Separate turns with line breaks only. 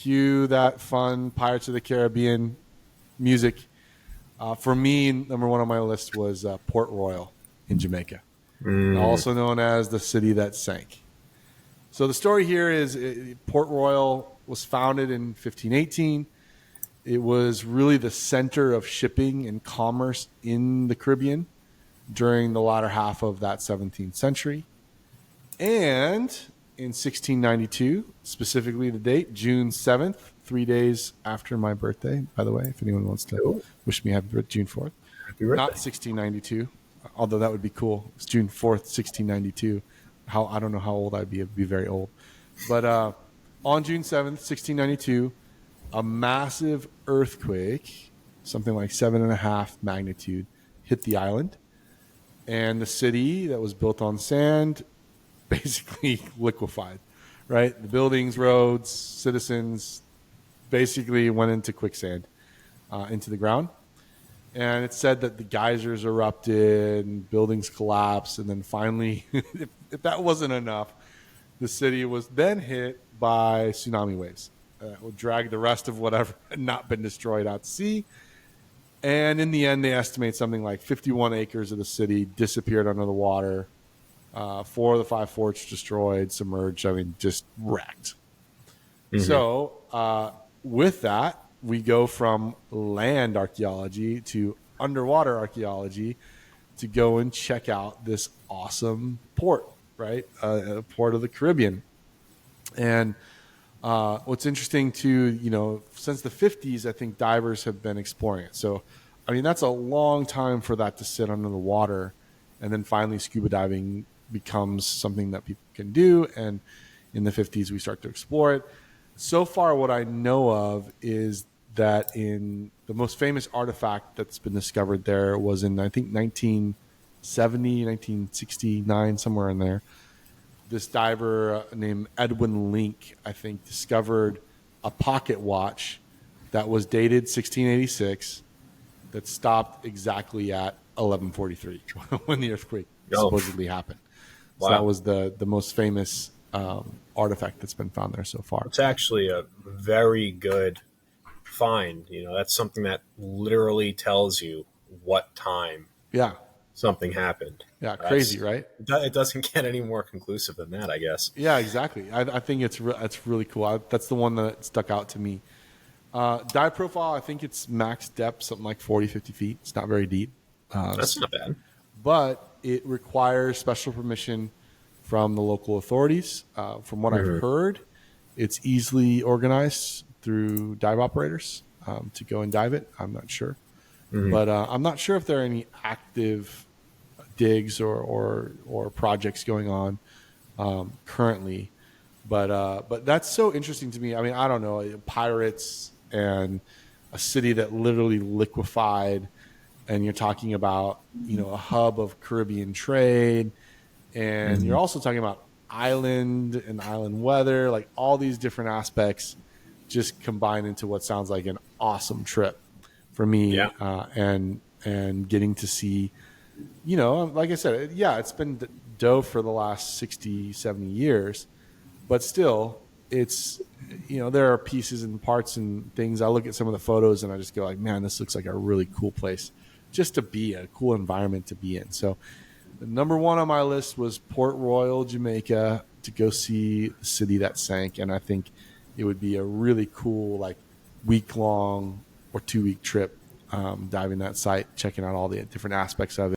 cue that fun Pirates of the Caribbean music. For me, number one on my list was Port Royal in Jamaica, also known as the city that sank. So the story here is Port Royal was founded in 1518. It was really the center of shipping and commerce in the Caribbean during the latter half of that 17th century. And in 1692, specifically the date, June 7th, 3 days after my birthday, by the way, if anyone wants to wish me happy birthday, June 4th.
Happy birthday.
Not 1692, although that would be cool. It's June 4th, 1692. I don't know how old I'd be. I'd be very old. But on June 7th, 1692, a massive earthquake, something like 7.5 magnitude, hit the island. And the city that was built on sand basically liquefied, right? The buildings, roads, citizens basically went into quicksand, into the ground. And it's said that the geysers erupted and buildings collapsed. And then finally, if that wasn't enough, the city was then hit by tsunami waves. It would drag the rest of whatever had not been destroyed out to sea. And in the end, they estimate something like 51 acres of the city disappeared under the water. 4 of the 5 forts destroyed, submerged. I mean, just wrecked. Mm-hmm. So with that, we go from land archaeology to underwater archaeology to go and check out this awesome port, right? A port of the Caribbean. And what's interesting too, since the 50s, I think divers have been exploring it. So, I mean, that's a long time for that to sit under the water. And then finally scuba diving becomes something that people can do. And in the 50s, we start to explore it. So far, what I know of is that in the most famous artifact that's been discovered there was in, I think, 1970, 1969, somewhere in there. This diver named Edwin Link, I think, discovered a pocket watch that was dated 1686 that stopped exactly at 1143 when the earthquake supposedly happened. So that was the most famous artifact that's been found there so far.
It's actually a very good find. That's something that literally tells you what time something happened.
Yeah, crazy, right?
It doesn't get any more conclusive than that, I guess.
Yeah, exactly. I think it's really cool. That's the one that stuck out to me. Dive profile, I think it's max depth, something like 40, 50 feet. It's not very deep.
That's not bad.
But it requires special permission from the local authorities. From what I've heard, it's easily organized through dive operators to go and dive it. I'm not sure. But I'm not sure if there are any active digs or projects going on currently. But that's so interesting to me. I mean, I don't know, pirates and a city that literally liquefied, and you're talking about, a hub of Caribbean trade, and you're also talking about island and island weather, like all these different aspects just combine into what sounds like an awesome trip for me. And getting to see, like I said, it's been dough for the last 60, 70 years, but still it's, there are pieces and parts and things. I look at some of the photos and I just go like, man, this looks like a really cool place just to be, a cool environment to be in. So the number one on my list was Port Royal, Jamaica, to go see the city that sank. And I think it would be a really cool, like, week-long or 2-week trip, diving that site, checking out all the different aspects of it.